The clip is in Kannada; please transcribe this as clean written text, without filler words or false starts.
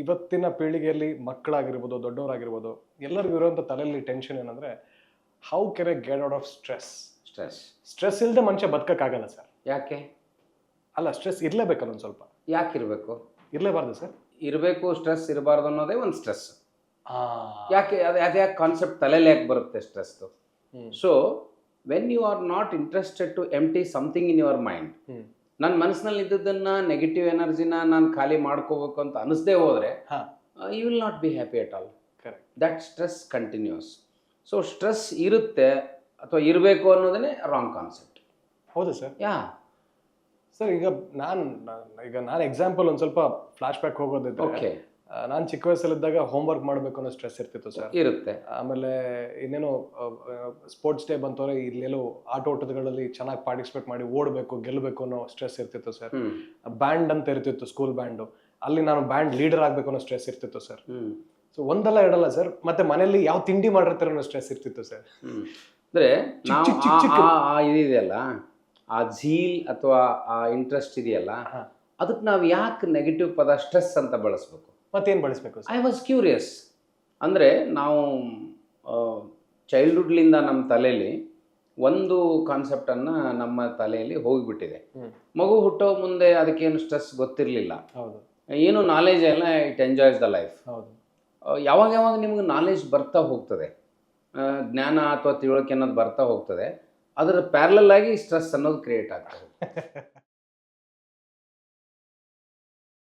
ಇವತ್ತಿನ ಪೀಳಿಗೆಯಲ್ಲಿ ಮಕ್ಕಳಾಗಿರ್ಬೋದು, ದೊಡ್ಡವರಾಗಿರ್ಬೋದು, ಎಲ್ಲರಿಗೂ ಇರುವಂಥ ತಲೆಯಲ್ಲಿ ಟೆನ್ಷನ್ ಏನಂದ್ರೆ how can I get out of stress. Stress ಇಲ್ಲದೆ ಮನುಷ್ಯ ಬದುಕಕ್ಕಾಗಲ್ಲ ಸರ್. ಯಾಕೆ? ಅಲ್ಲ, ಸ್ಟ್ರೆಸ್ ಇರಲೇಬೇಕಲ್ಲ ಒಂದು ಸ್ವಲ್ಪ. ಯಾಕೆ ಇರಬೇಕು? ಇರಲೇಬಾರ್ದು ಸರ್. ಇರಬೇಕು, ಸ್ಟ್ರೆಸ್ ಇರಬಾರ್ದು ಅನ್ನೋದೇ ಒಂದು ಸ್ಟ್ರೆಸ್. ಯಾಕೆ ಅದ್ಯಾಕೆ ಕಾನ್ಸೆಪ್ಟ್ ತಲೆಯಲ್ಲಿ ಯಾಕೆ ಬರುತ್ತೆ ಸ್ಟ್ರೆಸ್ದು? So when you are not interested to enter something in your mind, ನನ್ನ ಮನಸ್ಸಿನಲ್ಲಿ ಇದ್ದದನ್ನ ನೆಗೆಟಿವ್ ಎನರ್ಜಿನ ನಾನು ಖಾಲಿ ಮಾಡ್ಕೋಬೇಕು ಅಂತ ಅನಿಸ್ದೇ ಹೋದರೆ you will not be happy at all. That stress continues. So stress ಇರುತ್ತೆ ಅಥವಾ ಇರಬೇಕು ಅನ್ನೋದೇ ರಾಂಗ್ ಕಾನ್ಸೆಪ್ಟ್. ಹೌದು ಸರ್. ಸರ್ ಈಗ ನಾನು ಎಕ್ಸಾಂಪಲ್ ಒಂದು ಸ್ವಲ್ಪ ಫ್ಲಾಶ್ ಬ್ಯಾಕ್ ಹೋಗೋದಿದ್ರೆ, ಓಕೆ, ನಾನು ಚಿಕ್ಕ ವಯಸ್ಸಲ್ಲಿದ್ದಾಗ ಹೋಮ್ವರ್ಕ್ ಮಾಡಬೇಕು ಅನ್ನೋ ಸ್ಟ್ರೆಸ್ ಇರ್ತಿತ್ತು ಸರ್. ಇರುತ್ತೆ. ಆಮೇಲೆ ಇನ್ನೇನು ಸ್ಪೋರ್ಟ್ಸ್ ಡೇ ಬಂತವ್ರೆ ಇಲ್ಲೆಲ್ಲೋ ಆಟೋಟಗಳಲ್ಲಿ ಚೆನ್ನಾಗಿ ಪಾರ್ಟಿಸಿಪೇಟ್ ಮಾಡಿ ಓಡಬೇಕು, ಗೆಲ್ಲಬೇಕು ಅನ್ನೋ ಸ್ಟ್ರೆಸ್ ಇರ್ತಿತ್ತು ಸರ್. ಬ್ಯಾಂಡ್ ಅಂತ ಇರ್ತಿತ್ತು, ಸ್ಕೂಲ್ ಬ್ಯಾಂಡು, ಅಲ್ಲಿ ನಾನು ಬ್ಯಾಂಡ್ ಲೀಡರ್ ಆಗಬೇಕು ಅನ್ನೋ ಸ್ಟ್ರೆಸ್ ಇರ್ತಿತ್ತು ಸರ್. ಸೊ ಒಂದಲ್ಲ ಎರಡಲ್ಲ ಸರ್. ಮತ್ತೆ ಮನೆಯಲ್ಲಿ ಯಾವ ತಿಂಡಿ ಮಾಡಿರ್ತಾರೆ ಅನ್ನೋ ಸ್ಟ್ರೆಸ್ ಇರ್ತಿತ್ತು ಸರ್. ಅಂದರೆ ಇದೆಯಲ್ಲ, ಆ ಝೀಲ್ ಅಥವಾ ಆ ಇಂಟ್ರೆಸ್ಟ್ ಇದೆಯಲ್ಲ, ಅದಕ್ಕೆ ನಾವು ಯಾಕೆ ನೆಗೆಟಿವ್ ಪದ ಸ್ಟ್ರೆಸ್ ಅಂತ ಬಳಸ್ಬೇಕು? ಮತ್ತೇನು ಬಳಸಬೇಕು? I was curious. ಅಂದರೆ ನಾವು ಚೈಲ್ಡ್ಹುಡ್ಲಿಂದ ನಮ್ಮ ತಲೆಯಲ್ಲಿ ಒಂದು ಕಾನ್ಸೆಪ್ಟನ್ನು ನಮ್ಮ ತಲೆಯಲ್ಲಿ ಹೋಗಿಬಿಟ್ಟಿದೆ. ಮಗು ಹುಟ್ಟೋ ಮುಂದೆ ಅದಕ್ಕೇನು ಸ್ಟ್ರೆಸ್ ಗೊತ್ತಿರಲಿಲ್ಲ, ಏನು ನಾಲೆಜ್ ಎಲ್ಲ, ಇಟ್ ಎಂಜಾಯ್ಸ್ ದ ಲೈಫ್. ಯಾವಾಗ ಯಾವಾಗ ನಿಮ್ಗೆ ನಾಲೆಜ್ ಬರ್ತಾ ಹೋಗ್ತದೆ, ಜ್ಞಾನ ಅಥವಾ ತಿಳುವಳಿಕೆ ಅನ್ನೋದು ಬರ್ತಾ ಹೋಗ್ತದೆ, ಅದರ ಪ್ಯಾರಲಲ್ ಆಗಿ ಸ್ಟ್ರೆಸ್ ಅನ್ನೋದು ಕ್ರಿಯೇಟ್ ಆಗ್ತದೆ.